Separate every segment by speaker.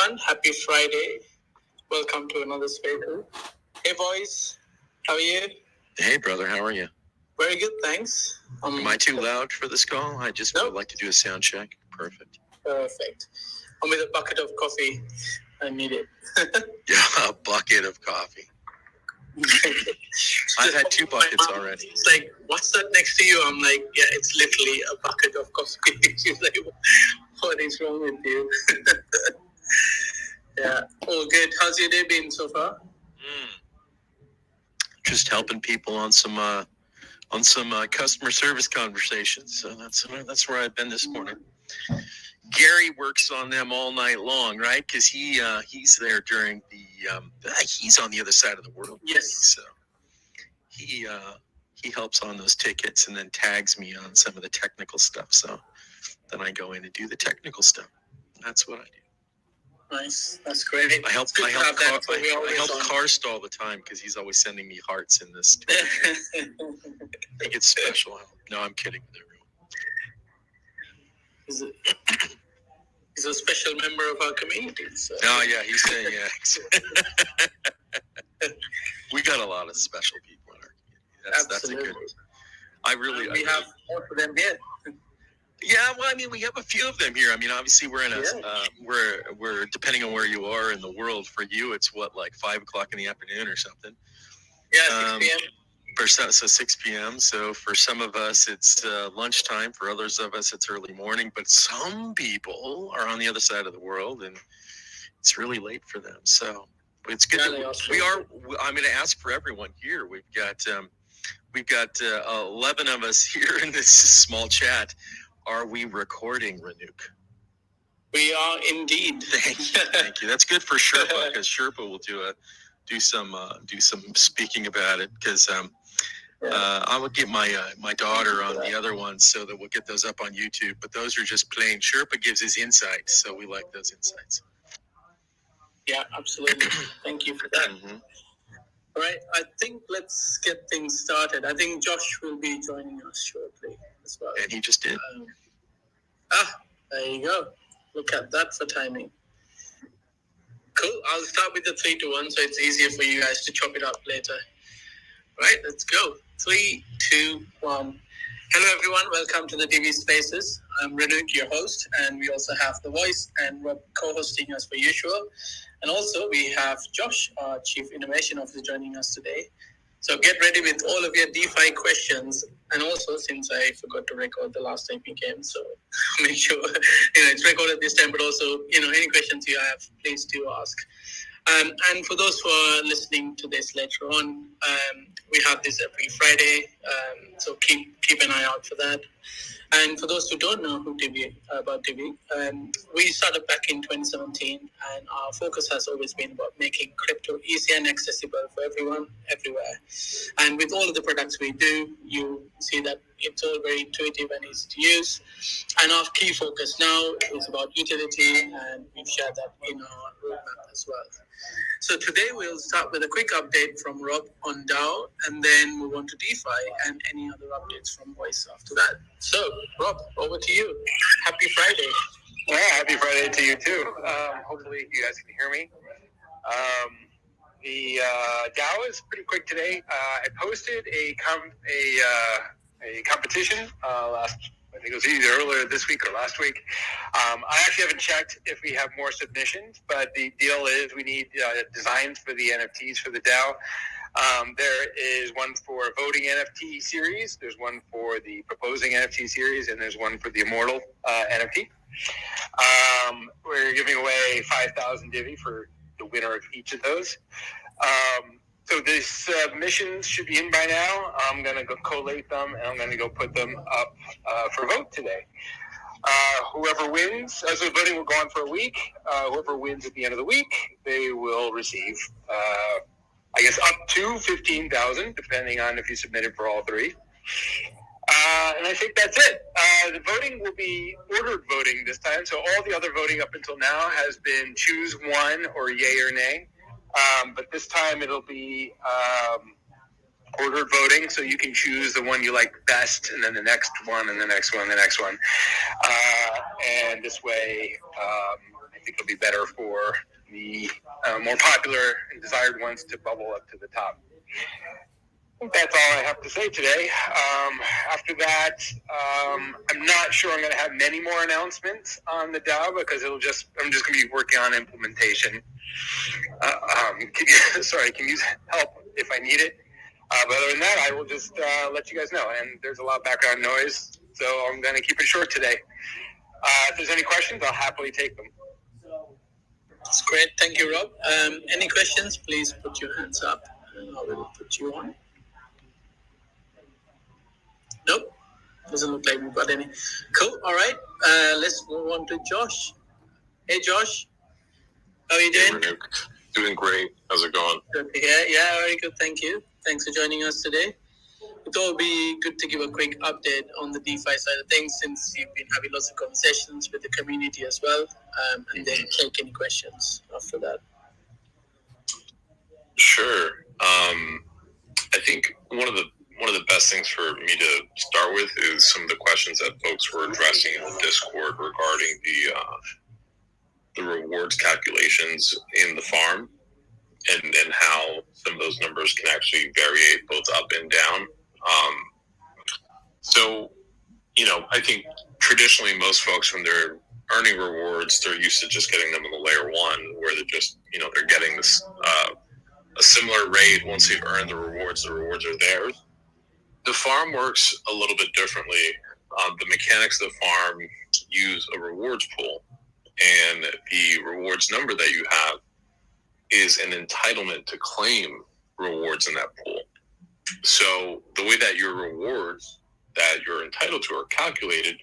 Speaker 1: everyone. Happy Friday. Welcome to another space. Hey, boys. How are you?
Speaker 2: Hey, brother. How are you?
Speaker 1: Very good, thanks.
Speaker 2: Am I too loud for this call? I just would like to do a sound check. Perfect.
Speaker 1: I'm with a bucket of coffee. I need it.
Speaker 2: Yeah, a bucket of coffee. I've had 2 buckets already.
Speaker 1: It's like, what's that next to you? I'm like, yeah, it's literally a bucket of coffee. She's like, what is wrong with you? Yeah, all good. How's your day been so far?
Speaker 2: Just helping people on some customer service conversations. So that's where I've been this morning. Gary works on them all night long, right? Because he's there during the he's on the other side of the world.
Speaker 1: Yes.
Speaker 2: So he helps on those tickets and then tags me on some of the technical stuff. So then I go in and do the technical stuff. That's what I do.
Speaker 1: Nice, that's great.
Speaker 2: I help Karst all the time because he's always sending me hearts in this. I think it's special help. No, I'm kidding with everyone.
Speaker 1: He's a special member of our community. So.
Speaker 2: Oh yeah, he's saying yeah. We got a lot of special people in our community. That's a good.
Speaker 1: We have more for them here.
Speaker 2: Yeah, well, I mean, we have a few of them here. I mean, obviously, we're in a we're depending on where you are in the world. For you, it's like 5 o'clock in the afternoon or something.
Speaker 1: Yeah, 6 p.m.
Speaker 2: So 6 p.m. So for some of us, it's lunchtime. For others of us, it's early morning. But some people are on the other side of the world, and it's really late for them. So it's good. We are. I'm going to ask for everyone here. We've got 11 of us here in this small chat. Are we recording, Ranuk?
Speaker 1: We are indeed.
Speaker 2: Thank you. That's good for Sherpa because Sherpa will do some speaking about it because I will get my daughter on the other ones so that we'll get those up on YouTube. But those are just plain. Sherpa gives his insights, so we like those insights.
Speaker 1: Yeah, absolutely. Thank you for that.
Speaker 2: Mm-hmm.
Speaker 1: All right, I think let's get things started. I think Josh will be joining us shortly as well.
Speaker 2: And he just did.
Speaker 1: There you go. Look at that for timing. Cool. I'll start with the 3, 2, 1 so it's easier for you guys to chop it up later. Right, let's go. 3, 2, 1. Hello, everyone. Welcome to the Divi Spaces. I'm Ranuk, your host, and we also have The Voice and Rob co-hosting us per usual. And also, we have Josh, our Chief Innovation Officer, joining us today. So get ready with all of your DeFi questions. And also, since I forgot to record the last time we came, so make sure it's recorded this time. But also, any questions you have, please do ask. And for those who are listening to this later on, we have this every Friday, so keep an eye out for that. And for those who don't know about Divi, we started back in 2017, and our focus has always been about making crypto easy and accessible for everyone, everywhere. And with all of the products we do, you see that it's all very intuitive and easy to use. And our key focus now is about utility, and we've shared that in our roadmap as well. So today we'll start with a quick update from Rob on DAO, and then move on to DeFi and any other updates from Voice after that. So, Rob, over to you. Happy Friday.
Speaker 3: Yeah, happy Friday to you too. Hopefully you guys can hear me. The DAO is pretty quick today. I posted a competition I think it was either earlier this week or last week. I actually haven't checked if we have more submissions, but the deal is we need designs for the NFTs for the DAO. There is one for voting NFT series, there's one for the proposing NFT series, and there's one for the immortal NFT. We're giving away 5,000 Divi for the winner of each of those. So the submissions should be in by now. I'm going to go collate them, and I'm going to go put them up for vote today. Whoever wins, so the voting will go on for a week. Whoever wins at the end of the week, they will receive, I guess, up to 15,000, depending on if you submitted for all three. And I think that's it. The voting will be ordered voting this time. So all the other voting up until now has been choose one or yay or nay. But this time it'll be ordered voting, so you can choose the one you like best, and then the next one, and the next one, and the next one. And this way, I think it'll be better for the more popular and desired ones to bubble up to the top. That's all I have to say today. After that, I'm not sure I'm going to have many more announcements on the DAO because I'm just going to be working on implementation. Can use help if I need it. But other than that, I will just let you guys know. And there's a lot of background noise, so I'm going to keep it short today. If there's any questions, I'll happily take them.
Speaker 1: That's great. Thank you, Rob. Any questions, please put your hands up and I will put you on. Nope. Doesn't look like we've got any. Cool. All right. Let's move on to Josh. Hey, Josh. How are you doing?
Speaker 4: Hey, doing great. How's it going?
Speaker 1: Good to hear. Yeah, very good. Thank you. Thanks for joining us today. We thought it would be good to give a quick update on the DeFi side of things since you've been having lots of conversations with the community as well, and then take any questions after that.
Speaker 4: Sure. I think one of the best things for me to start with is some of the questions that folks were addressing in the Discord regarding the rewards calculations in the farm and how some of those numbers can actually vary both up and down. So, I think traditionally most folks, when they're earning rewards, they're used to just getting them in the layer one, where they're just, they're getting this a similar rate. Once they've earned the rewards are theirs. The farm works a little bit differently. The mechanics of the farm use a rewards pool, and the rewards number that you have is an entitlement to claim rewards in that pool. So the way that your rewards that you're entitled to are calculated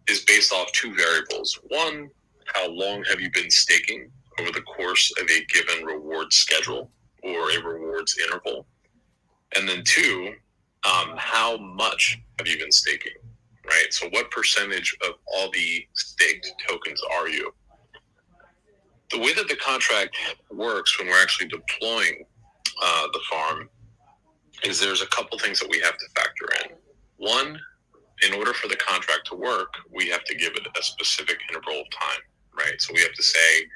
Speaker 4: is based off two variables. One, how long have you been staking over the course of a given reward schedule or a rewards interval? And then two, how much have you been staking, right? So what percentage of all the staked tokens are you? The way that the contract works when we're actually deploying the farm is there's a couple things that we have to factor in. One, in order for the contract to work, we have to give it a specific interval of time, right? So we have to say,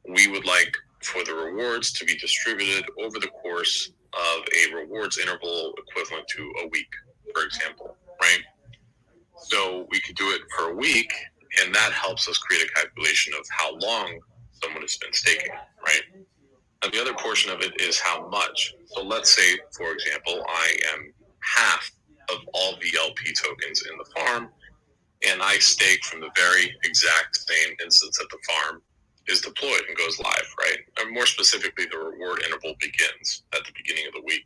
Speaker 4: we would like for the rewards to be distributed over the course of a rewards interval equivalent to a week, for example, right? So we could do it for a week, and that helps us create a calculation of how long someone has been staking, right? And the other portion of it is how much. So let's say, for example, I am half of all VLP tokens in the farm, and I stake from the very exact same instance that the farm is deployed and goes live, right? And more specifically, the reward interval begins at the beginning of the week.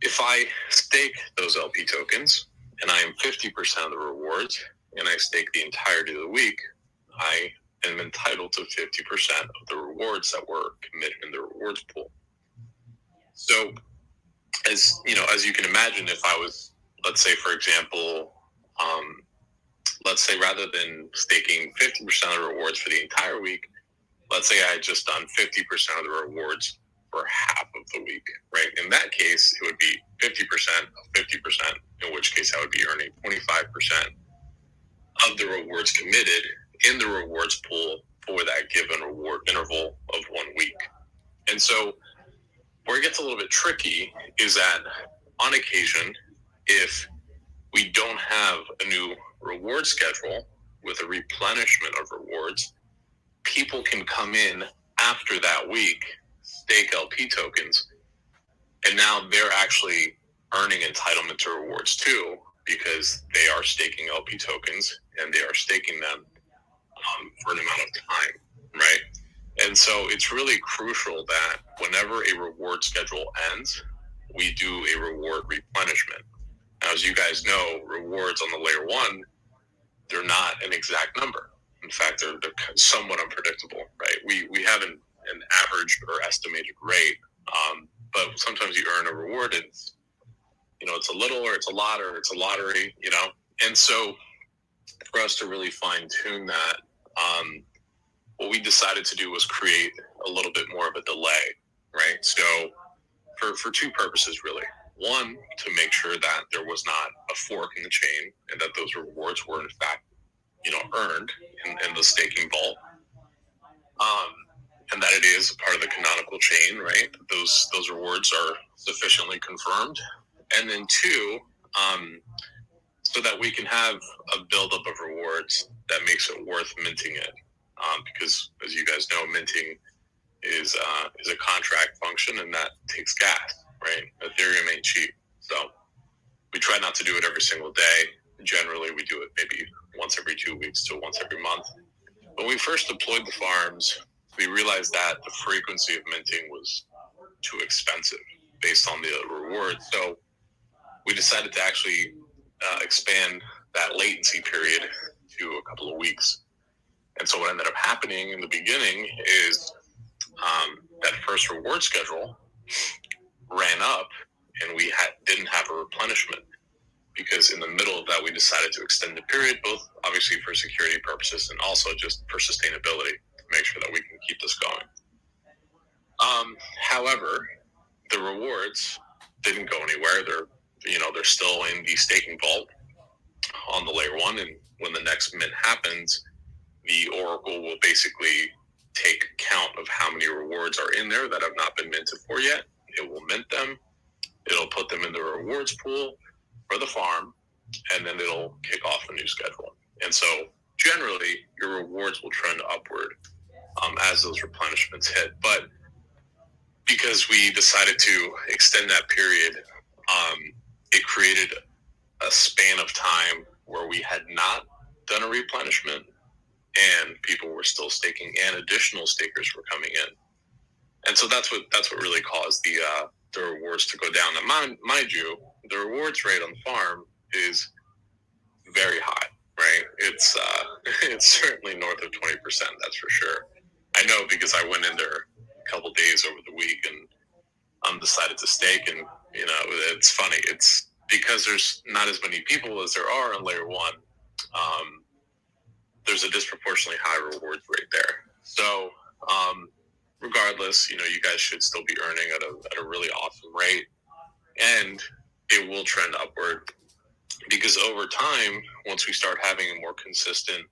Speaker 4: If I stake those LP tokens and I am 50% of the rewards and I stake the entirety of the week, I am entitled to 50% of the rewards that were committed in the rewards pool. So as you can imagine, if I was, let's say, for example, let's say rather than staking 50% of the rewards for the entire week, let's say I had just done 50% of the rewards for half of the week, right? In that case, it would be 50% of 50%, in which case I would be earning 25% of the rewards committed in the rewards pool for that given reward interval of 1 week. And so where it gets a little bit tricky is that on occasion, if we don't have a new reward schedule with a replenishment of rewards, people can come in after that week, stake LP tokens, and now they're actually earning entitlement to rewards too, because they are staking LP tokens and they are staking them for an amount of time, right? And so it's really crucial that whenever a reward schedule ends, we do a reward replenishment. Now, as you guys know, rewards on the layer one, they're not an exact number. In fact, they're somewhat unpredictable, right? We have an average or estimated rate, but sometimes you earn a reward and it's a little or it's a lot or it's a lottery, And so for us to really fine tune that, what we decided to do was create a little bit more of a delay, right? So for two purposes, really. One, to make sure that there was not a fork in the chain and that those rewards were in fact earned in the staking vault. And that it is part of the canonical chain, right? Those rewards are sufficiently confirmed. And then two, so that we can have a buildup of rewards that makes it worth minting it. Because as you guys know, minting is a contract function, and that takes gas, right? Ethereum ain't cheap. So we try not to do it every single day. Generally, we do it maybe once every 2 weeks to once every month. When we first deployed the farms, we realized that the frequency of minting was too expensive based on the rewards. So we decided to actually expand that latency period to a couple of weeks. And so what ended up happening in the beginning is that first reward schedule ran up, and we didn't have a replenishment, because in the middle of that we decided to extend the period, both obviously for security purposes and also just for sustainability, to make sure that we can keep this going. However, the rewards didn't go anywhere. They're still in the staking vault on the layer one, and when the next mint happens, the oracle will basically take count of how many rewards are in there that have not been minted for yet. It will mint them. It'll put them in the rewards pool for the farm, and then it'll kick off a new schedule. And so generally your rewards will trend upward as those replenishments hit. But because we decided to extend that period, it created a span of time where we had not done a replenishment, and people were still staking, and additional stakers were coming in. And so that's what really caused the rewards to go down. Now, mind you, the rewards rate on the farm is very high, right? It's certainly north of 20%, that's for sure. I know, because I went in there a couple days over the week and decided to stake, and it's funny. It's because there's not as many people as there are on layer one. There's a disproportionately high rewards rate there. So regardless, you guys should still be earning at a really awesome rate, and it will trend upward, because over time, once we start having a more consistent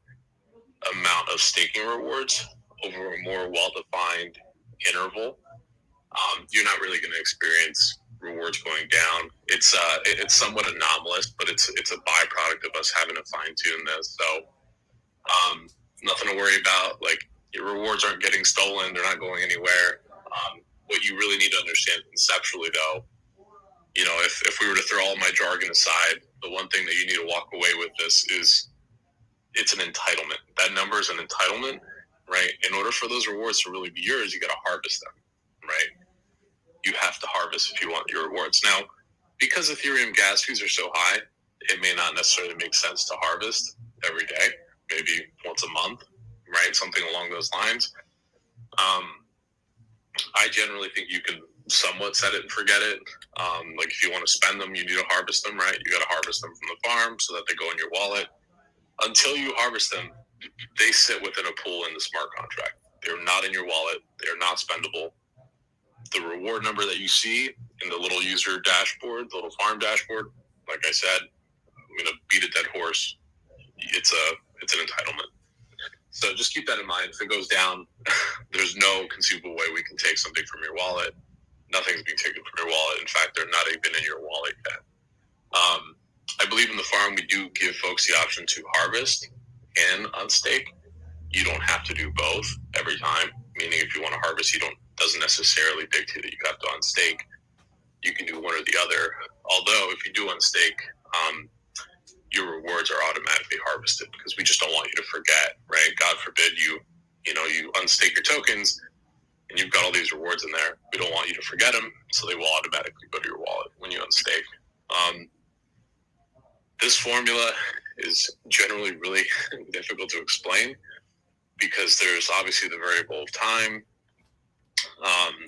Speaker 4: amount of staking rewards over a more well-defined interval, you're not really going to experience rewards going down. It's somewhat anomalous, but it's a byproduct of us having to fine-tune this. So nothing to worry about. Like, your rewards aren't getting stolen. They're not going anywhere. What you really need to understand conceptually, though, if we were to throw all my jargon aside, the one thing that you need to walk away with this is it's an entitlement. That number is an entitlement, right? In order for those rewards to really be yours, you got to harvest them, right? You have to harvest if you want your rewards. Now, because Ethereum gas fees are so high, it may not necessarily make sense to harvest every day, maybe once a month, right? Something along those lines. I generally think you can somewhat set it and forget it. Like, if you want to spend them, you need to harvest them, right? You got to harvest them from the farm so that they go in your wallet. Until you harvest them, they sit within a pool in the smart contract. They're not in your wallet. They're not spendable. The reward number that you see in the little user dashboard, the little farm dashboard, like I said, I'm going to beat a dead horse. It's an entitlement. So just keep that in mind. If it goes down, there's no conceivable way we can take something from your wallet. Nothing's being taken from your wallet. In fact, they're not even in your wallet yet. I believe in the farm, we do give folks the option to harvest and unstake. You don't have to do both every time. Meaning, if you want to harvest, doesn't necessarily dictate that you have to unstake. You can do one or the other. Although, if you do unstake, your rewards are automatically harvested, because we just don't want you to forget, right? God forbid you unstake your tokens and you've got all these rewards in there. We don't want you to forget them, so they will automatically go to your wallet when you unstake. This formula is generally really difficult to explain, because there's obviously the variable of time.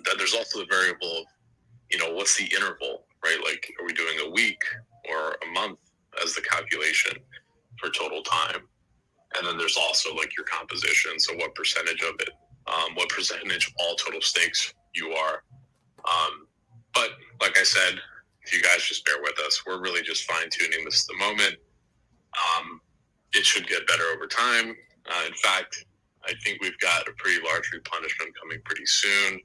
Speaker 4: Then there's also the variable of, what's the interval, right? Like, are we doing a week or a month as the calculation for total time? And then there's also, like, your composition. So what percentage of it, what percentage of all total stakes you are. But like I said, if you guys just bear with us, we're really just fine tuning this at the moment. it should get better over time. In fact, I think we've got a pretty large replenishment coming pretty soon.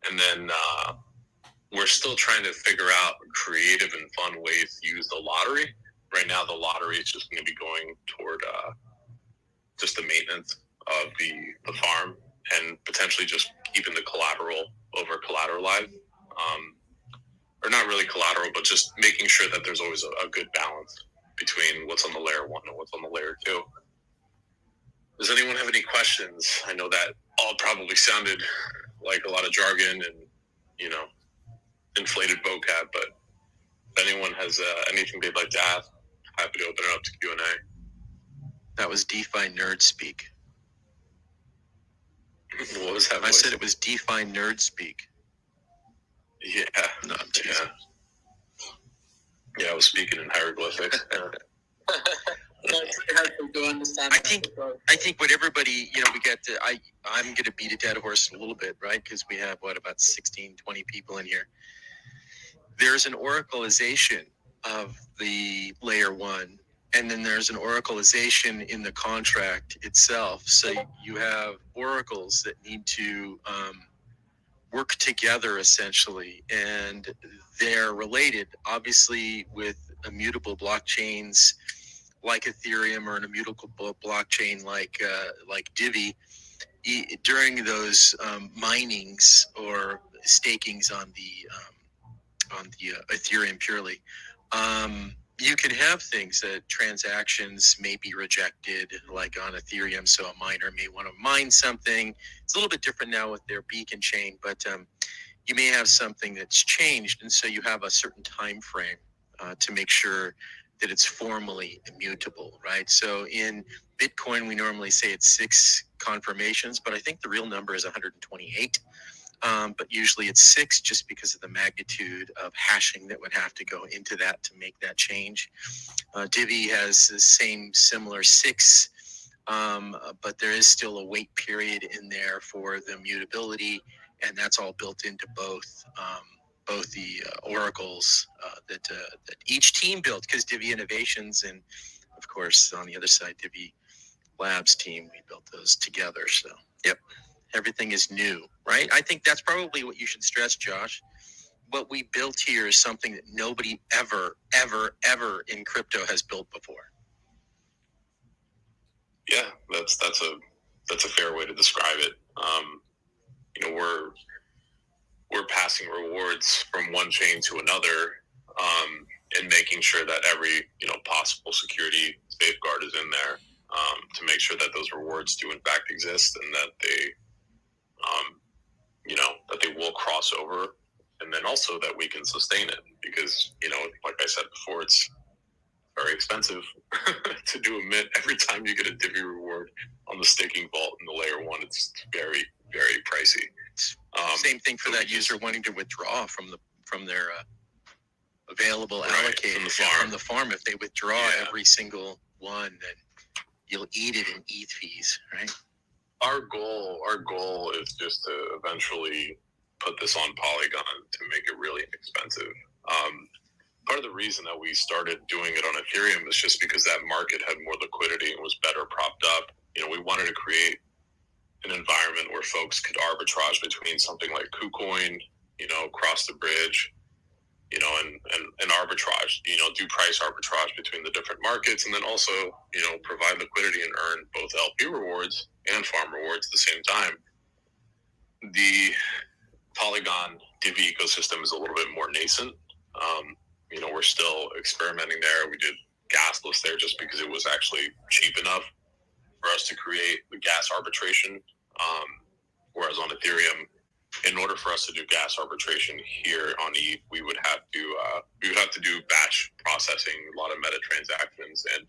Speaker 4: And then we're still trying to figure out creative and fun ways to use the lottery. Right now, the lottery is just going to be going toward just the maintenance of the farm and potentially just keeping the collateral over collateralized. Or not really collateral, but just making sure that there's always a good balance between what's on the layer 1 and what's on the layer 2. Does anyone have any questions? I know that all probably sounded like a lot of jargon and, inflated vocab, but if anyone has anything they'd like to ask, happy to open it up to Q&A.
Speaker 2: That was DeFi nerd speak.
Speaker 4: What was that?
Speaker 2: I said it was DeFi nerd speak.
Speaker 4: Yeah.
Speaker 2: No, I'm teasing.
Speaker 4: Yeah, I was speaking in hieroglyphics.
Speaker 2: I think what everybody, we get to, I'm going to beat a dead horse a little bit, right? Because we have, about 16, 20 people in here. There's an oracleization of the layer 1, and then there's an oracleization in the contract itself. So you have oracles that need to work together, essentially, and they're related, obviously, with immutable blockchains like Ethereum or an immutable blockchain like Divi. During those minings or stakings on the Ethereum purely, you can have things that transactions may be rejected, like on Ethereum. So a miner may want to mine something. It's a little bit different now with their beacon chain, but you may have something that's changed, and so you have a certain time frame to make sure that it's formally immutable, right? So in Bitcoin, we normally say it's 6 confirmations, but I think the real number is 128. But usually it's 6 just because of the magnitude of hashing that would have to go into that to make that change. Divi has the similar 6, but there is still a wait period in there for the mutability, and that's all built into both the oracles that each team built, because Divi Innovations and, of course, on the other side, Divi Labs team, we built those together. So, yep. Everything is new, right? I think that's probably what you should stress, Josh. What we built here is something that nobody ever in crypto has built before.
Speaker 4: Yeah, that's a fair way to describe it. We're passing rewards from one chain to another, and making sure that every possible security safeguard is in there, to make sure that those rewards do in fact exist, and that they that they will cross over, and then also that we can sustain it, because like I said before, it's very expensive to do a mint. Every time you get a Divi reward on the staking vault in the layer 1, it's very, very pricey.
Speaker 2: Same thing for that user wanting to withdraw from their available allocators from the farm. If they withdraw every single one, then you'll eat it in ETH fees, right?
Speaker 4: Our goal is just to eventually put this on Polygon to make it really inexpensive. Part of the reason that we started doing it on Ethereum is just because that market had more liquidity and was better propped up. We wanted to create an environment where folks could arbitrage between something like KuCoin, cross the bridge, and arbitrage, do price arbitrage between the different markets, and then also, provide liquidity and earn both LP rewards and farm rewards at the same time. The Polygon Divi ecosystem is a little bit more nascent. We're still experimenting there. We did gasless there just because it was actually cheap enough for us to create the gas arbitration. Whereas on Ethereum, in order for us to do gas arbitration here on ETH, we would have to do batch processing, a lot of meta transactions, and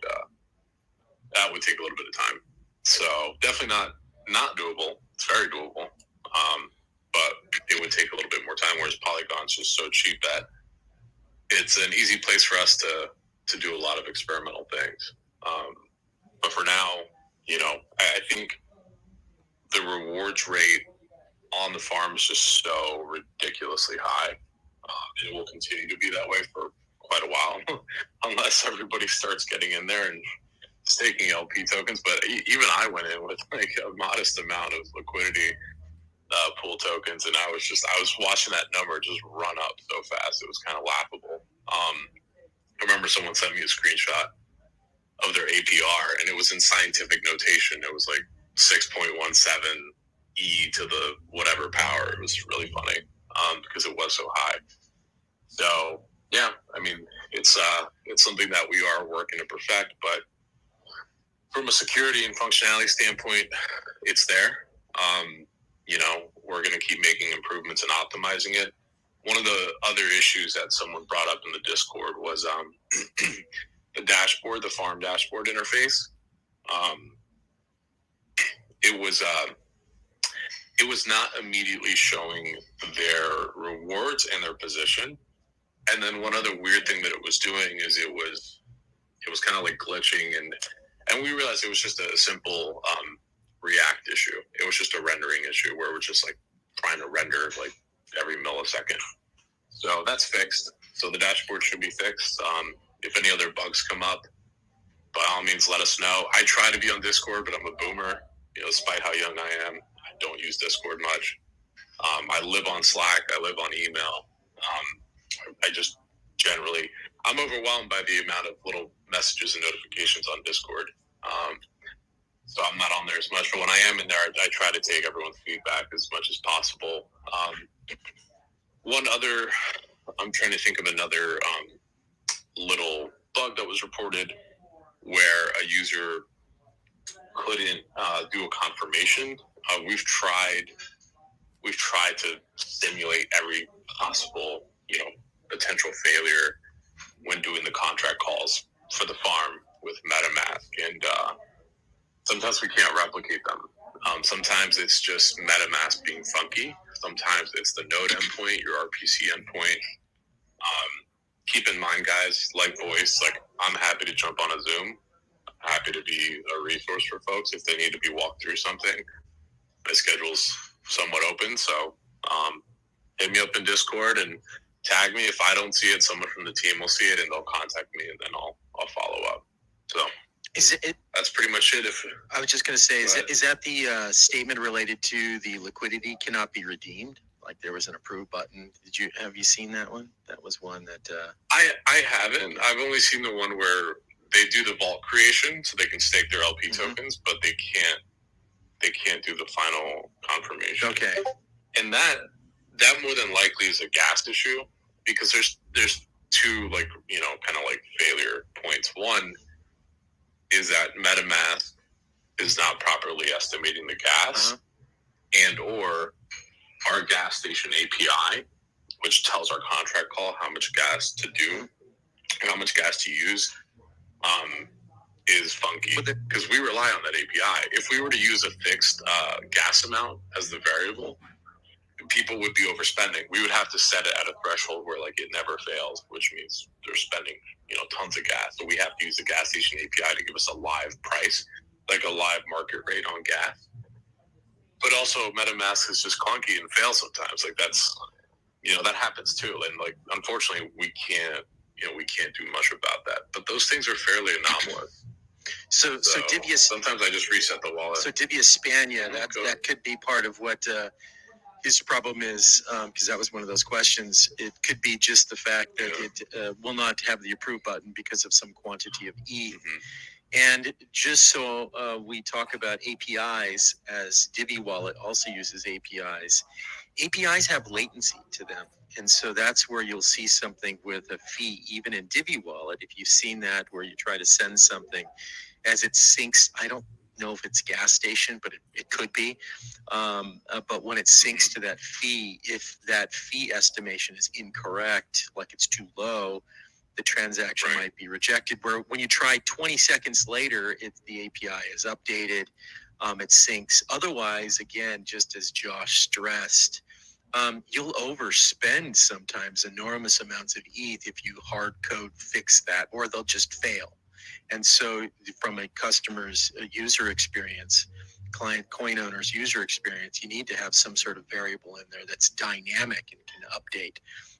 Speaker 4: that would take a little bit of time. So definitely not doable. It's very doable, but it would take a little bit more time. Whereas Polygon's just so cheap that it's an easy place for us to do a lot of experimental things. But for now, I think the rewards rate on the farm is just so ridiculously high. It will continue to be that way for quite a while, unless everybody starts getting in there and staking LP tokens, but even I went in with like a modest amount of liquidity pool tokens, and I was watching that number just run up so fast. It was kind of laughable. I remember someone sent me a screenshot of their APR, and it was in scientific notation. It was like 6.17 e to the whatever power. It was really funny because it was so high. So yeah, I mean, it's something that we are working to perfect, but from a security and functionality standpoint, it's there. We're going to keep making improvements and optimizing it. One of the other issues that someone brought up in the Discord was the dashboard, the farm dashboard interface. It was not immediately showing their rewards and their position. And then one other weird thing that it was doing is it was kind of like glitching, and we realized it was just a simple React issue. It was just a rendering issue where we're just like trying to render like every millisecond. So that's fixed. So the dashboard should be fixed. If any other bugs come up, by all means, let us know. I try to be on Discord, but I'm a boomer. Despite how young I am, I don't use Discord much. I live on Slack. I live on email. I just generally, I'm overwhelmed by the amount of little messages and notifications on Discord. So I'm not on there as much, but when I am in there, I try to take everyone's feedback as much as possible. I'm trying to think of another little bug that was reported where a user couldn't do a confirmation. We've tried to simulate every possible, potential failure when doing the contract calls for the farm with MetaMask, and sometimes we can't replicate them. Sometimes it's just MetaMask being funky. Sometimes it's the node endpoint, your RPC endpoint. Keep in mind, guys, like voice, like I'm happy to jump on a Zoom. I'm happy to be a resource for folks if they need to be walked through something. My schedule's somewhat open, so hit me up in Discord and tag me. If I don't see it, someone from the team will see it and they'll contact me, and then I'll follow up. So that's pretty much it.
Speaker 2: I was just going to say, is that the statement related to the liquidity cannot be redeemed? Like there was an approve button. Have you seen that one? That was one that
Speaker 4: I haven't. I've only seen the one where they do the vault creation so they can stake their LP tokens, but they can't do the final confirmation.
Speaker 2: Okay.
Speaker 4: And that more than likely is a gas issue, because there's two kind of like failure points. One is that MetaMask is not properly estimating the gas, and or our gas station API, which tells our contract call how much gas to do and how much gas to use, is funky, because we rely on that API. If we were to use a fixed gas amount as the variable, people would be overspending. We would have to set it at a threshold where like it never fails, which means they're spending tons of gas. So we have to use the gas station API to give us a live price, like a live market rate on gas. But also MetaMask is just clunky and fails sometimes. Like that's that happens too. And like unfortunately we can't do much about that. But those things are fairly anomalous.
Speaker 2: So Divi,
Speaker 4: sometimes I just reset the wallet.
Speaker 2: So Divi Spania, that could be part of what his problem is, because that was one of those questions. It could be just the fact that it will not have the approve button because of some quantity of ETH. And just so we talk about APIs, as Divi Wallet also uses APIs. APIs have latency to them. And so that's where you'll see something with a fee, even in Divi Wallet. If you've seen that, where you try to send something as it syncs, I don't know if it's gas station, but it could be. But when it syncs to that fee, if that fee estimation is incorrect, like it's too low, the transaction might be rejected. Where when you try 20 seconds later, the API is updated, it syncs. Otherwise, again, just as Josh stressed, you'll overspend sometimes enormous amounts of ETH if you hard code fix that, or they'll just fail. And so from a customer's user experience, client coin owner's user experience, you need to have some sort of variable in there that's dynamic and can update.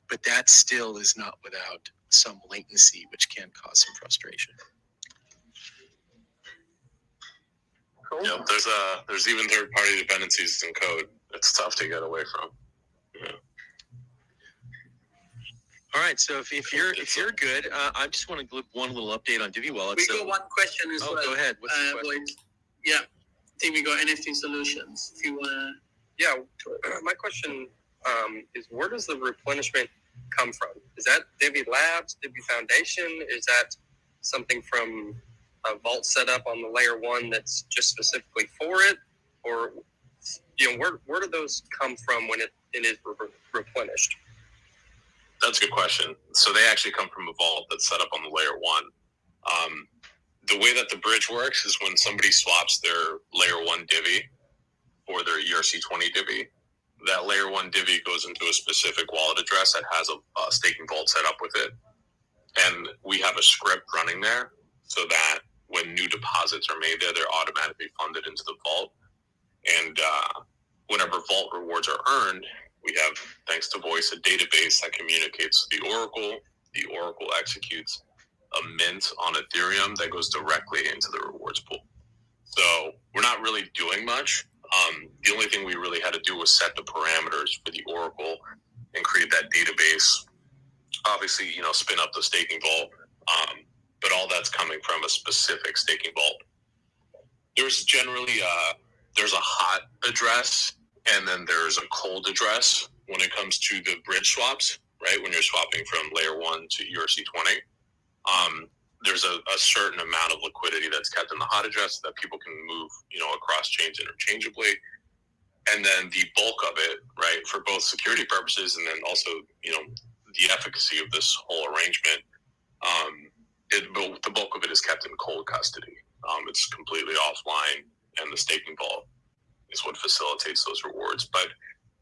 Speaker 2: But that still is not without some latency, which can cause some frustration.
Speaker 3: Cool.
Speaker 4: Yep. There's even third-party dependencies in code. It's tough to get away from. Yeah.
Speaker 2: All right, so if you're good, I just want to give one little update on Divi Wallet.
Speaker 1: We got one question as well.
Speaker 2: Go ahead. What's the question?
Speaker 1: Boyd. Yeah, DiviGO NFT solutions. If you wanna.
Speaker 5: Yeah, my question is, where does the replenishment come from? Is that Divi Labs, Divi Foundation? Is that something from a vault setup on the layer one that's just specifically for it? Or, where do those come from when it is replenished?
Speaker 4: That's a good question. So they actually come from a vault that's set up on the layer one. The way that the bridge works is when somebody swaps their layer one Divi or their ERC20 Divi, that layer one Divi goes into a specific wallet address that has a staking vault set up with it. And we have a script running there so that when new deposits are made there, they're automatically funded into the vault. And whenever vault rewards are earned, we have, thanks to Voice, a database that communicates to the Oracle. The Oracle executes a mint on Ethereum that goes directly into the rewards pool. So we're not really doing much. The only thing we really had to do was set the parameters for the Oracle and create that database. Obviously, spin up the staking vault, but all that's coming from a specific staking vault. There's generally there's a hot address and then there's a cold address when it comes to the bridge swaps, right? When you're swapping from layer one to ERC20, there's a certain amount of liquidity that's kept in the hot address that people can move, across chains interchangeably. And then the bulk of it, right, for both security purposes and then also, the efficacy of this whole arrangement, the bulk of it is kept in cold custody. It's completely offline, and the staking vault is what facilitates those rewards. But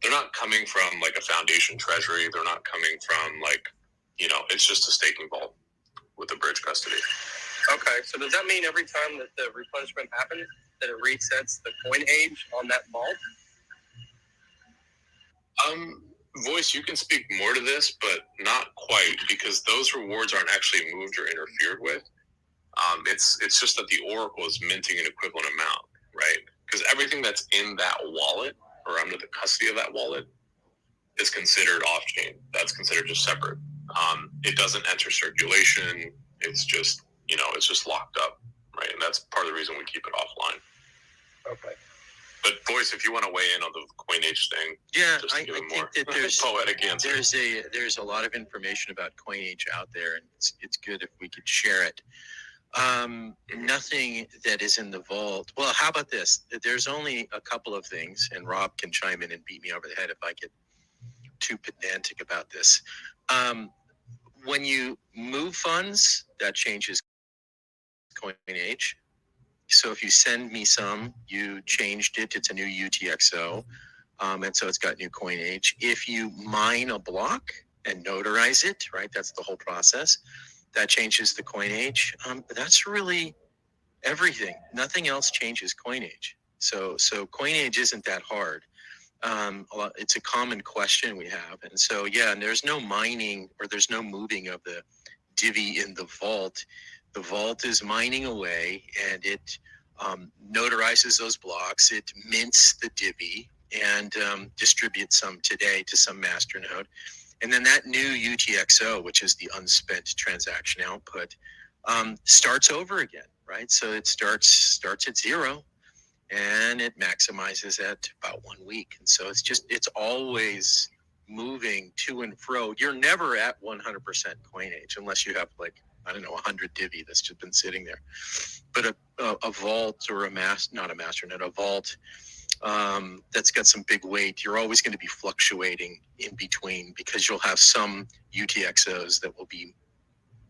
Speaker 4: they're not coming from like a foundation treasury. They're not coming from it's just a staking vault with a bridge custody.
Speaker 5: Okay, so does that mean every time that the replenishment happens, that it resets the coin age on that vault?
Speaker 4: Voice, you can speak more to this, but not quite, because those rewards aren't actually moved or interfered with. It's just that the Oracle is minting an equivalent amount, right? Because everything that's in that wallet or under the custody of that wallet is considered off-chain. That's considered just separate. It doesn't enter circulation. It's just, it's just locked up, right? And that's part of the reason we keep it offline.
Speaker 5: Okay.
Speaker 4: But Voice, if you want to weigh in on the Coinage thing,
Speaker 2: Yeah,
Speaker 4: just to
Speaker 2: I
Speaker 4: give
Speaker 2: think
Speaker 4: more
Speaker 2: that there's
Speaker 4: poetic answer.
Speaker 2: there's a lot of information about Coinage out there, and it's good if we could share it. Nothing that is in the vault. Well, how about this? There's only a couple of things, and Rob can chime in and beat me over the head if I get too pedantic about this. When you move funds, that changes Coinage. So if you send me some, you changed it, it's a new UTXO, and so it's got new Coinage. If you mine a block and notarize it, right, that's the whole process, that changes the Coinage. That's really everything. Nothing else changes Coinage. So Coinage isn't that hard. It's a common question we have. And so, and there's no mining or there's no moving of the Divi in the vault. The vault is mining away and it notarizes those blocks. It mints the Divi and distributes some today to some masternode. And then that new UTXO, which is the unspent transaction output, starts over again, right? So it starts at zero and it maximizes at about 1 week. And so it's always moving to and fro. You're never at 100% Coinage unless you have 100 Divi that's just been sitting there. But a vault or not a masternode, a vault that's got some big weight, you're always going to be fluctuating in between because you'll have some UTXOs that will be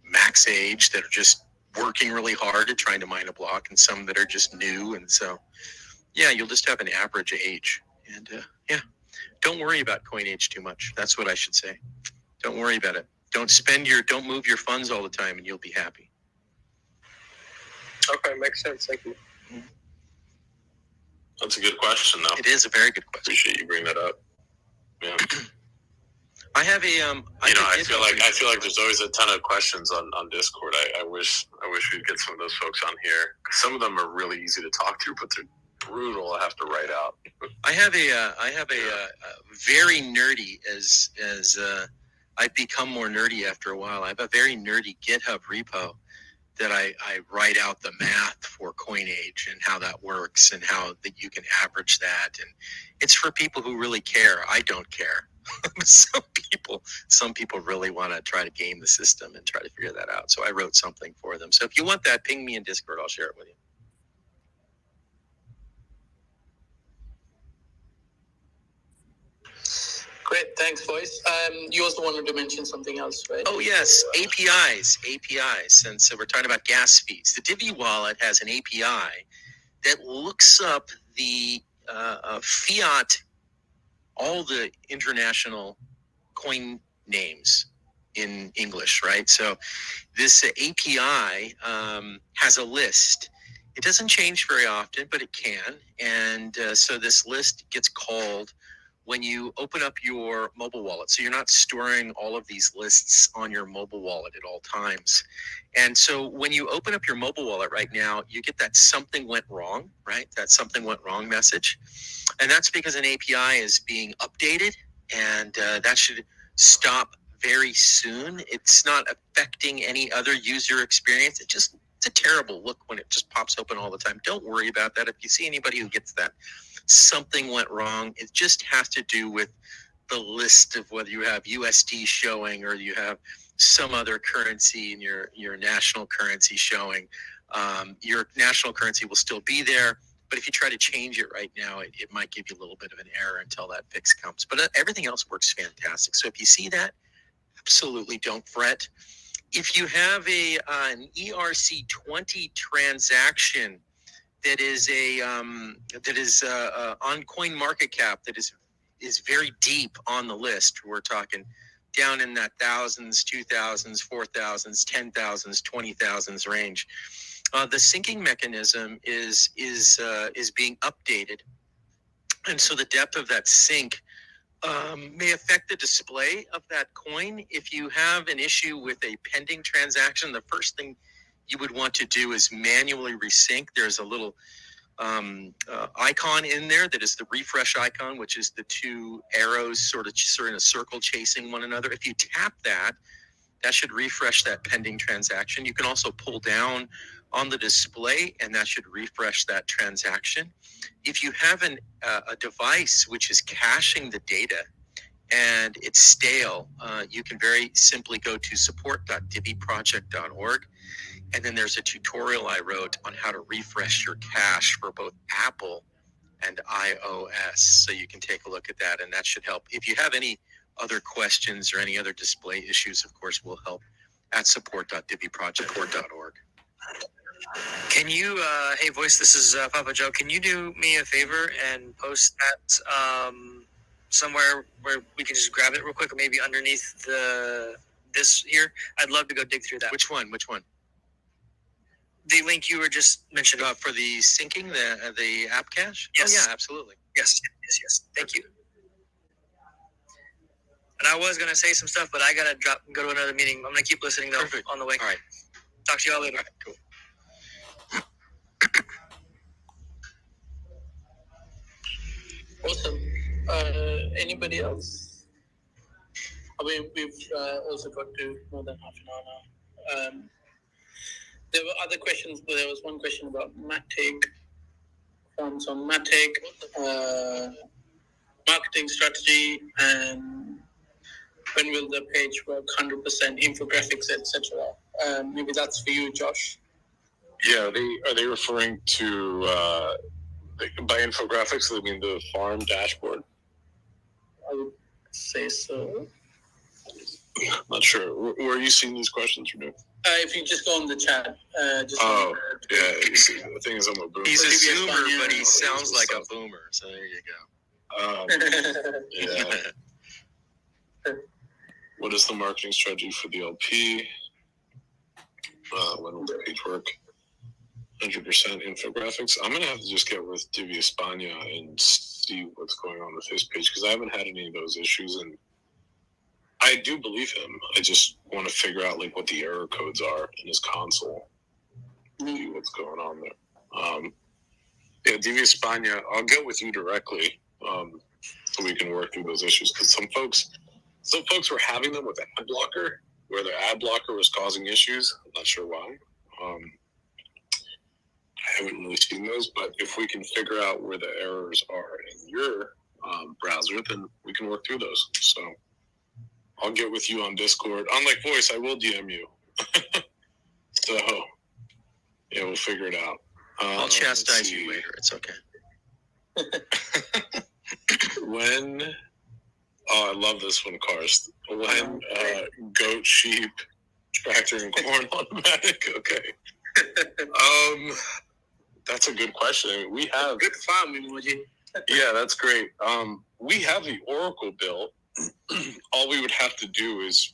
Speaker 2: max age that are just working really hard at trying to mine a block and some that are just new. And so, you'll just have an average age. And don't worry about Coinage too much. That's what I should say. Don't worry about it. Don't move your funds all the time and you'll be happy.
Speaker 5: Okay, makes sense. Thank you.
Speaker 4: That's a good question, though.
Speaker 2: It is a very good question.
Speaker 4: Appreciate you bringing that up. Yeah.
Speaker 2: I have a
Speaker 4: I feel like there's always a ton of questions on Discord. I wish we'd get some of those folks on here. Some of them are really easy to talk to, but they're brutal to have to write out.
Speaker 2: I have a very nerdy as I've become more nerdy after a while. I have a very nerdy GitHub repo that I write out the math for Coinage and how that works and how that you can average that. And it's for people who really care. I don't care. Some people really want to try to game the system and try to figure that out. So I wrote something for them. So if you want that, ping me in Discord. I'll share it with you.
Speaker 1: Great, thanks, Voice. You also wanted to mention something else, right?
Speaker 2: Oh, yes, APIs. And so we're talking about gas fees. The Divi wallet has an API that looks up the fiat, all the international coin names in English, right? So this API has a list. It doesn't change very often, but it can. And so this list gets called when you open up your mobile wallet. So you're not storing all of these lists on your mobile wallet at all times. And so when you open up your mobile wallet right now, you get that something went wrong, right? That something went wrong message. And that's because an API is being updated, and that should stop very soon. It's not affecting any other user experience. It's a terrible look when it just pops open all the time. Don't worry about that. If you see anybody who gets that something went wrong, it just has to do with the list of whether you have USD showing or you have some other currency in your national currency showing. Your national currency will still be there, but if you try to change it right now, it might give you a little bit of an error until that fix comes. But everything else works fantastic. So if you see that, absolutely don't fret. If you have an ERC20 transaction that is on CoinMarketCap that is very deep on the list, we're talking down in that thousands, 2,000s, 4,000s, 10,000s, 20,000s range. The syncing mechanism is being updated, and so the depth of that sync may affect the display of that coin. If you have an issue with a pending transaction, the first thing you would want to do is manually resync. There's a little icon in there that is the refresh icon, which is the two arrows sort of in a circle chasing one another. If you tap that, that should refresh that pending transaction. You can also pull down on the display, and that should refresh that transaction. If you have a device which is caching the data and it's stale, you can very simply go to support.diviproject.org. And then there's a tutorial I wrote on how to refresh your cache for both Apple and iOS. So you can take a look at that, and that should help. If you have any other questions or any other display issues, of course, we'll help at support.diviproject.org.
Speaker 6: Can you, hey Voice, this is Papa Joe. Can you do me a favor and post that somewhere where we can just grab it real quick, or maybe underneath this here? I'd love to go dig through that.
Speaker 2: Which one?
Speaker 6: The link you were just mentioning.
Speaker 2: For the syncing, the app cache?
Speaker 6: Yes.
Speaker 2: Oh, yeah, absolutely.
Speaker 6: Yes. Thank you. And I was going to say some stuff, but I got to go to another meeting. I'm going to keep listening, though,
Speaker 2: Perfect.
Speaker 6: on the way.
Speaker 2: All right.
Speaker 6: Talk to you all later.
Speaker 2: All right, cool.
Speaker 1: Awesome. Anybody else? I mean, we've also got to more than half an hour now. There were other questions, but there was one question about Matic, forms on Matic, marketing strategy, and when will the page work 100%, infographics, etc. Maybe that's for you, Josh.
Speaker 4: Yeah, are they referring to by infographics? They mean the farm dashboard?
Speaker 1: I would say so.
Speaker 4: I'm not sure. Where are you seeing these questions from?
Speaker 1: If you just go on the chat.
Speaker 4: Yeah. The thing is, I'm a boomer.
Speaker 2: He's a zoomer, but he sounds like a boomer. So there you go.
Speaker 4: Yeah. What is the marketing strategy for the LP? When will the page work? 100% infographics. I'm gonna have to just get with Divi España and see what's going on with his page, because I haven't had any of those issues, and I do believe him. I just want to figure out like what the error codes are in his console. See what's going on there. Yeah, Divi España, I'll get with you directly so we can work through those issues, because some folks were having them with ad blocker, where their ad blocker was causing issues. I'm not sure why. I haven't really seen those, but if we can figure out where the errors are in your browser, then we can work through those. So I'll get with you on Discord. Unlike voice, I will DM you. So yeah, we'll figure it out.
Speaker 2: I'll chastise you later. It's okay.
Speaker 4: When, I love this one, Karst. When goat, sheep, tractor, and corn automatic. Okay. That's a good question. I mean, we have
Speaker 1: Good farm emoji.
Speaker 4: Yeah, that's great. We have the Oracle bill. All we would have to do is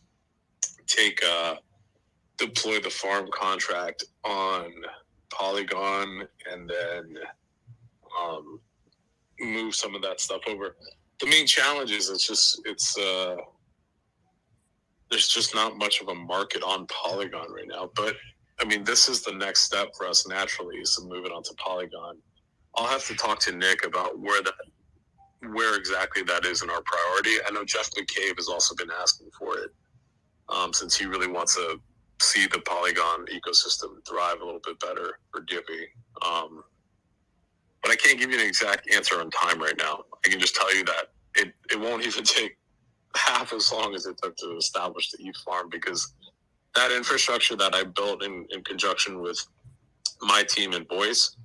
Speaker 4: deploy the farm contract on Polygon and then move some of that stuff over. The main challenge is there's just not much of a market on Polygon right now. But I mean, this is the next step for us naturally, is to move it onto Polygon. I'll have to talk to Nick about where exactly that is in our priority. I know Jeff McCabe has also been asking for it, since he really wants to see the Polygon ecosystem thrive a little bit better for Divi. But I can't give you an exact answer on time right now. I can just tell you that it won't even take half as long as it took to establish the ETH farm, because that infrastructure that I built in conjunction with my team and Voice,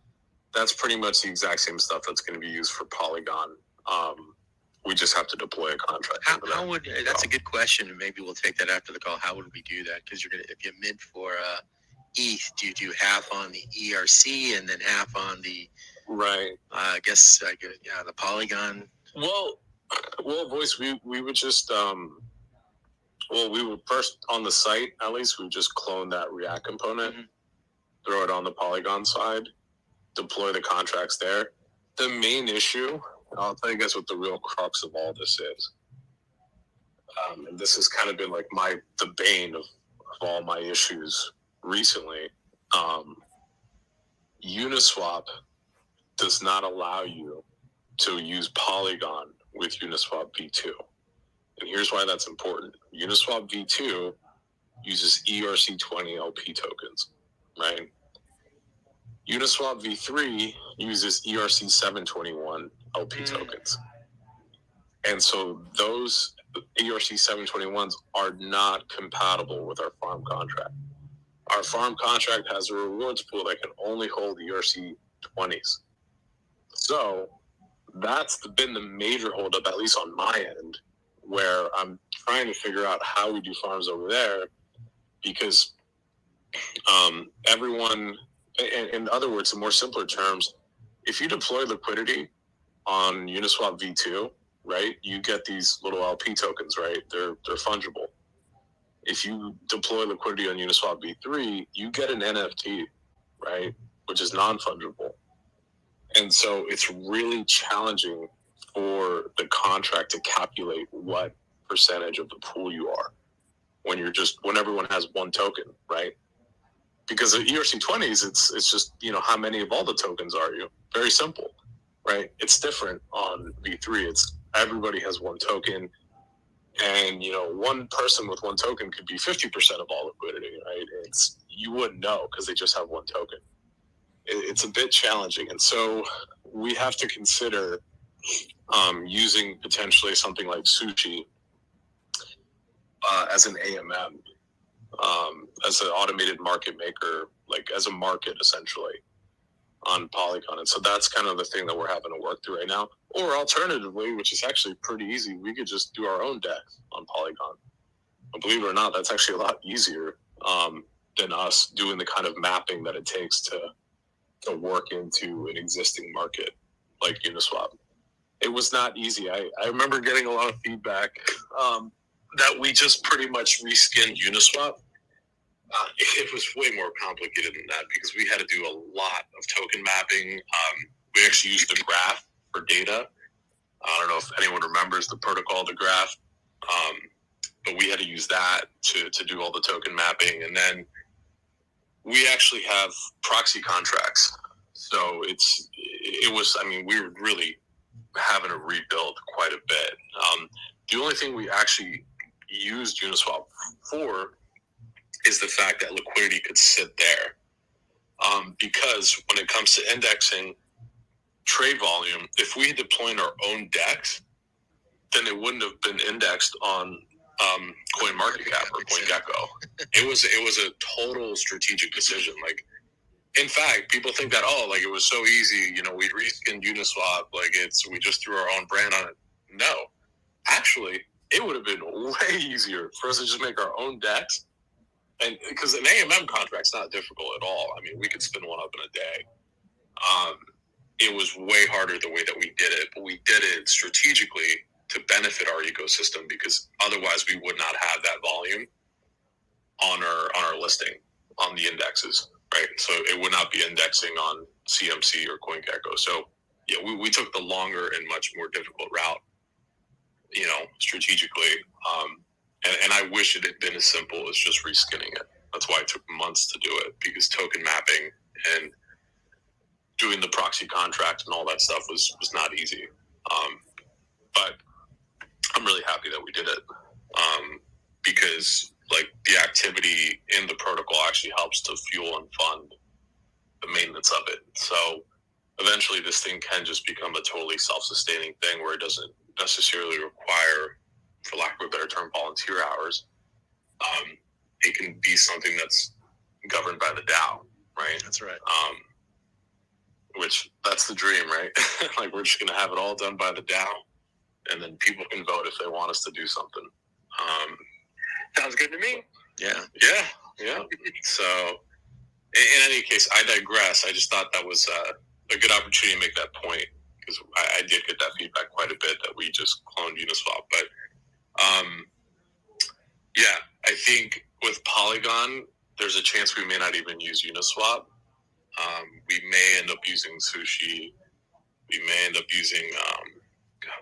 Speaker 4: that's pretty much the exact same stuff that's going to be used for Polygon. We just have to deploy a contract.
Speaker 2: How would that's a good question, and maybe we'll take that after the call. How would we do that? Because if you mint for ETH, do you do half on the ERC and then half on the I guess the Polygon.
Speaker 4: Well, Voice, we would just we would first on the site, at least, we would just clone that React component, throw it on the Polygon side, deploy the contracts there. The main issue, I'll tell you guys what the real crux of all this is. And this has kind of been like the bane of all my issues recently. Uniswap does not allow you to use Polygon with Uniswap v2. And here's why that's important. Uniswap v2 uses ERC20 LP tokens, right? Uniswap v3 uses ERC721 LP tokens. And so those ERC721s are not compatible with our farm contract. Our farm contract has a rewards pool that can only hold ERC20s. So that's been the major holdup, at least on my end, where I'm trying to figure out how we do farms over there, because everyone, in other words, in more simpler terms, if you deploy liquidity on Uniswap v2, right, you get these little LP tokens, right? They're fungible. If you deploy liquidity on Uniswap v3, you get an NFT, right, which is non-fungible. And so it's really challenging for the contract to calculate what percentage of the pool you are when everyone has one token, right? Because the ERC20s, it's just, how many of all the tokens are you? Very simple, right? It's different on V3. It's everybody has one token, and one person with one token could be 50% of all liquidity, right? You wouldn't know because they just have one token. It's a bit challenging, and so we have to consider using potentially something like Sushi as an AMM, as an automated market maker, like as a market essentially on Polygon. And so that's kind of the thing that we're having to work through right now. Or alternatively, which is actually pretty easy, we could just do our own DEX on Polygon. But believe it or not, that's actually a lot easier than us doing the kind of mapping that it takes to work into an existing market like Uniswap. It was not easy. I remember getting a lot of feedback that we just pretty much reskinned Uniswap. It was way more complicated than that because we had to do a lot of token mapping. We actually used the graph for data. I don't know if anyone remembers the protocol, the graph. but we had to use that to do all the token mapping. And then we actually have proxy contracts. So we were really having to rebuild quite a bit. The only thing we actually used Uniswap for is the fact that liquidity could sit there. Because when it comes to indexing trade volume, if we had deployed our own DEX, then it wouldn't have been indexed on CoinMarketCap or CoinGecko. It was a total strategic decision. Like, in fact, people think that it was so easy. We reskinned Uniswap. We just threw our own brand on it. No, actually, it would have been way easier for us to just make our own DEX. And because an AMM contract's not difficult at all. I mean, we could spin one up in a day. It was way harder the way that we did it, but we did it strategically to benefit our ecosystem, because otherwise we would not have that volume on our listing on the indexes, right? So it would not be indexing on CMC or CoinGecko. So yeah, we took the longer and much more difficult route, strategically. And I wish it had been as simple as just reskinning it. That's why it took months to do it, because token mapping and doing the proxy contract and all that stuff was not easy. But I'm really happy that we did it, because the activity in the protocol actually helps to fuel and fund the maintenance of it. So eventually this thing can just become a totally self-sustaining thing where it doesn't necessarily require, for lack of a better term, volunteer hours. It can be something that's governed by the DAO, right?
Speaker 2: That's right.
Speaker 4: Which that's the dream, right? We're just going to have it all done by the DAO, and then people can vote if they want us to do something.
Speaker 3: Sounds good to me.
Speaker 4: Yeah. So in any case, I digress. I just thought that was a good opportunity to make that point, because I did get that feedback quite a bit that we just cloned Uniswap. But I think with Polygon, there's a chance we may not even use Uniswap. We may end up using Sushi. We may end up using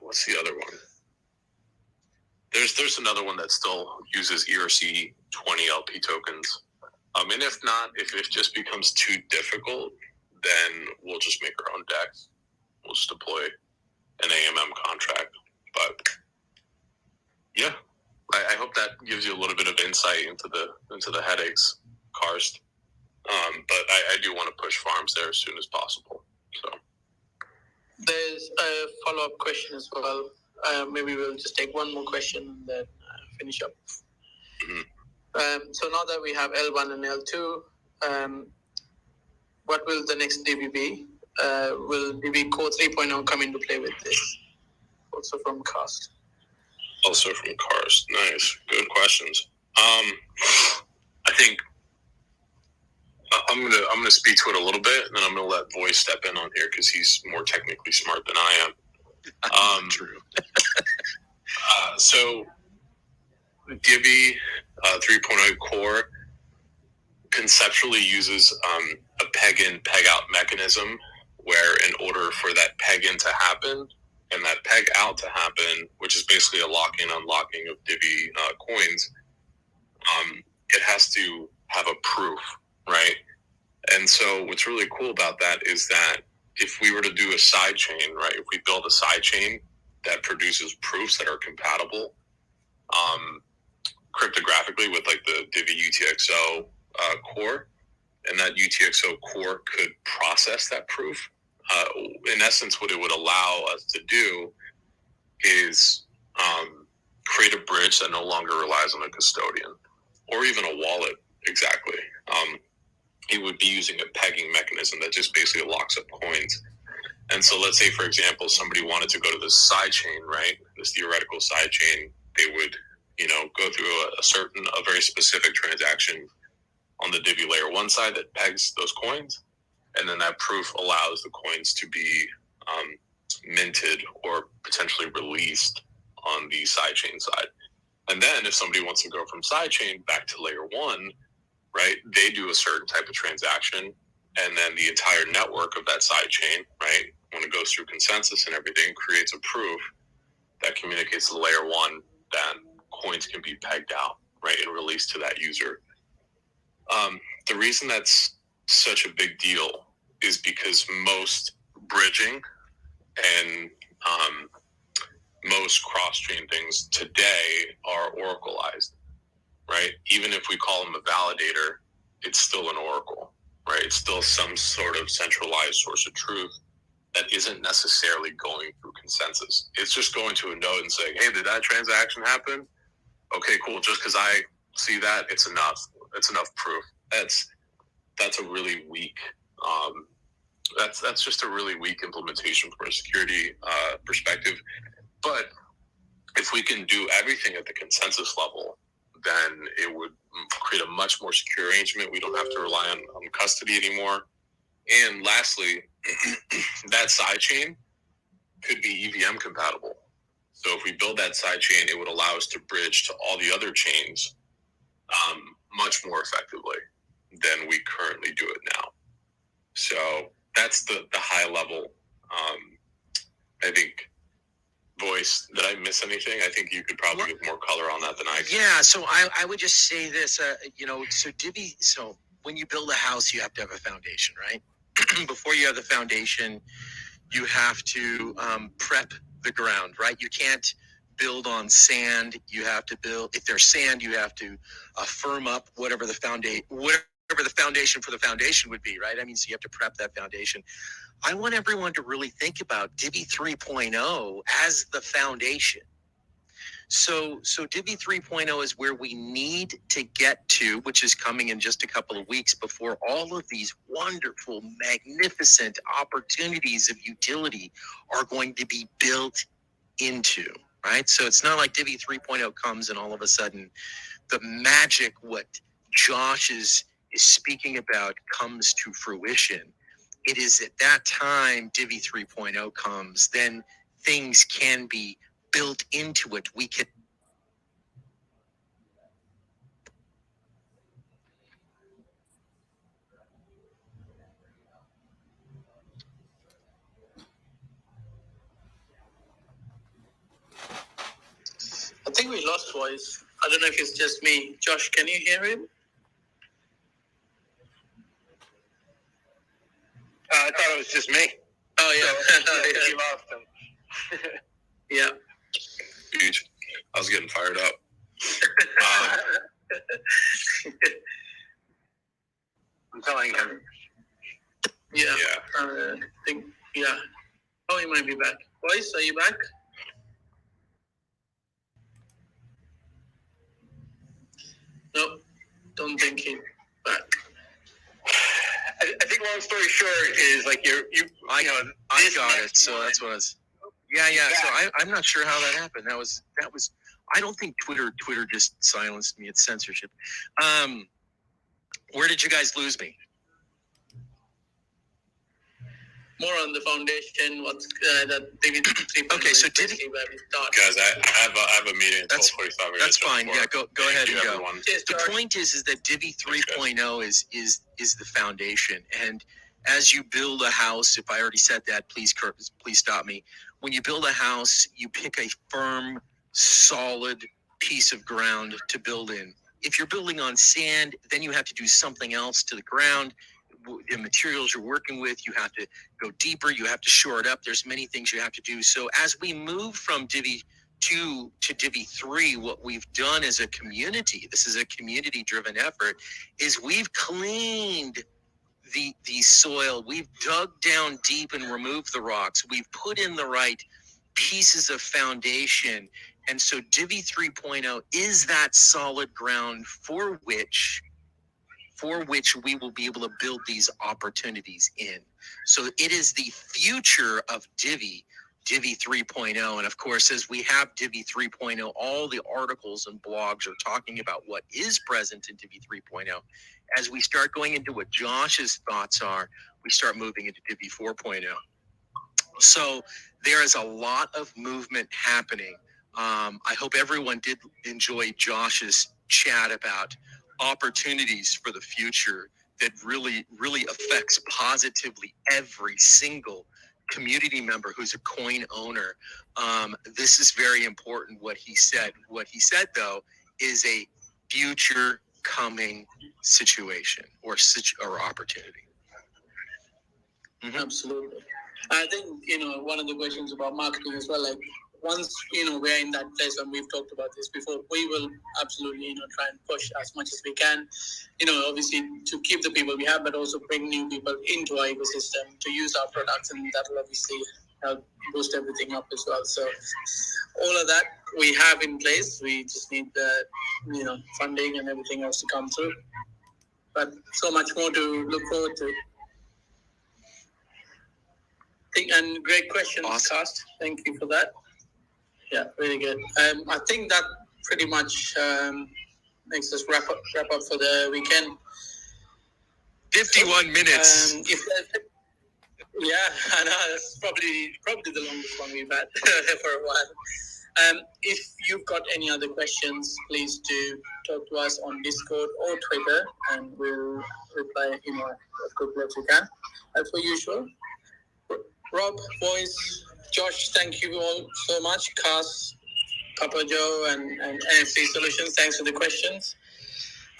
Speaker 4: what's the other one? There's another one that still uses ERC20 LP tokens. And if not, if it just becomes too difficult, then we'll just make our own DEX. We'll just deploy an AMM contract. But yeah, I hope that gives you a little bit of insight into the headaches, Karst. But I do want to push farms there as soon as possible. So
Speaker 1: There's a follow-up question as well. Maybe we'll just take one more question and then finish up.
Speaker 4: Mm-hmm.
Speaker 1: So now that we have L1 and L2, what will the next Divi be? Will Divi Core 3.0 come into play with this? Also from Karst.
Speaker 4: Nice, good questions. I think I'm gonna speak to it a little bit, and then I'm gonna let Voice step in on here because he's more technically smart than I am.
Speaker 2: True.
Speaker 4: So Divi 3.0 Core conceptually uses a peg-in, peg-out mechanism, where in order for that peg-in to happen and that peg-out to happen, which is basically a locking, unlocking of Divi coins, it has to have a proof, right? And so what's really cool about that is that if we were to do a side chain, right, if we build a side chain that produces proofs that are compatible cryptographically with the Divi UTXO core, and that UTXO core could process that proof, in essence, what it would allow us to do is create a bridge that no longer relies on a custodian or even a wallet exactly. It would be using a pegging mechanism that just basically locks up coins. And so let's say, for example, somebody wanted to go to this side chain, right? This theoretical side chain, they would, go through a very specific transaction on the Divi layer 1 side that pegs those coins. And then that proof allows the coins to be minted or potentially released on the sidechain side. And then if somebody wants to go from sidechain back to layer 1, right, they do a certain type of transaction, and then the entire network of that sidechain, right, when it goes through consensus and everything, creates a proof that communicates to layer 1 that coins tokens can be pegged out, right, and released to that user. The reason that's such a big deal is because most bridging and most cross-chain things today are oracleized, right? Even if we call them a validator, it's still an oracle, right? It's still some sort of centralized source of truth that isn't necessarily going through consensus. It's just going to a node and saying, hey, did that transaction happen? Okay, cool. Just because I see that, it's enough. It's enough proof. That's a really weak, that's just a really weak implementation from a security perspective. But if we can do everything at the consensus level, then it would create a much more secure arrangement. We don't have to rely on custody anymore. And lastly, that sidechain could be EVM compatible. So if we build that sidechain, it would allow us to bridge to all the other chains much more effectively than we currently do it now. So that's the high level, I think, voice. Did I miss anything? I think you could probably give more color on that than I can.
Speaker 7: Yeah, so I would just say this, so Divi, so when you build a house, you have to have a foundation, right? Before you have the foundation, you have to prep the ground, right? You can't build on sand. You have to build, if there's sand, you have to firm up whatever the foundation for the foundation would be, right? I mean, so you have to prep that foundation. I want everyone to really think about Divi 3.0 as the foundation. So Divi 3.0 is where we need to get to, which is coming in just a couple of weeks before all of these wonderful, magnificent opportunities of utility are going to be built into, right? So it's not like Divi 3.0 comes and all of a sudden the magic, what Josh is speaking about, comes to fruition. It is at that time Divi 3.0 comes, then things can be built into it. We can.
Speaker 1: I think we lost voice. I don't know if it's just me. Josh, can you hear him?
Speaker 3: I thought it was just me.
Speaker 1: Oh, yeah.
Speaker 3: So, you lost him.
Speaker 1: Yeah.
Speaker 4: Huge. I was getting fired up.
Speaker 3: I'm telling him.
Speaker 1: Yeah.
Speaker 4: Yeah.
Speaker 1: I think, yeah. Oh, he might be back. Voice, are you back? Nope. Don't think he's back.
Speaker 3: I think long story short is like
Speaker 7: I got it. So that's what I was. Yeah. So I'm not sure how that happened. That was. I don't think Twitter just silenced me. It's censorship. Where did you guys lose me?
Speaker 1: More on the foundation. What's that? Divi 3.0.
Speaker 7: Okay, so Divi.
Speaker 4: Guys, I have a meeting at 12:45.
Speaker 7: That's fine. Yeah, go ahead and go.
Speaker 4: Everyone.
Speaker 7: The point is that Divi 3.0 is the foundation, and as you build a house, if I already said that, please stop me. When you build a house, you pick a firm, solid piece of ground to build in. If you're building on sand, then you have to do something else to the ground. The materials you're working with, you have to go deeper, you have to shore it up. There's many things you have to do. So as we move from Divi 2 to Divi 3, what we've done as a community, this is a community-driven effort, is we've cleaned the soil. We've dug down deep and removed the rocks. We've put in the right pieces of foundation. And so Divi 3.0 is that solid ground for which we will be able to build these opportunities in. So it is the future of Divi 3.0. And of course, as we have Divi 3.0, all the articles and blogs are talking about what is present in Divi 3.0. As we start going into what Josh's thoughts are, we start moving into Divi 4.0. So there is a lot of movement happening. I hope everyone did enjoy Josh's chat about opportunities for the future that really affects positively every single community member who's a coin owner, this is very important what he said. What he said, though, is a future coming situation or opportunity.
Speaker 1: Absolutely. I think, one of the questions about marketing as well, like once, we're in that place, and we've talked about this before, we will absolutely, try and push as much as we can, obviously to keep the people we have, but also bring new people into our ecosystem to use our products, and that will obviously help boost everything up as well. So all of that we have in place. We just need the, funding and everything else to come through. But so much more to look forward to. And great questions,
Speaker 7: Awesome.
Speaker 1: Cast. Thank you for that. Yeah, really good. I think that pretty much makes us wrap up for the weekend.
Speaker 7: 51 minutes.
Speaker 1: Yeah, I know, that's probably the longest one we've had for a while. If you've got any other questions, please do talk to us on Discord or Twitter, and we'll reply as quickly as we can, as per usual. Rob, Voice, Josh, thank you all so much. Cass, Papa Joe, and NFC Solutions, thanks for the questions.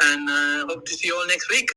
Speaker 1: And hope to see you all next week.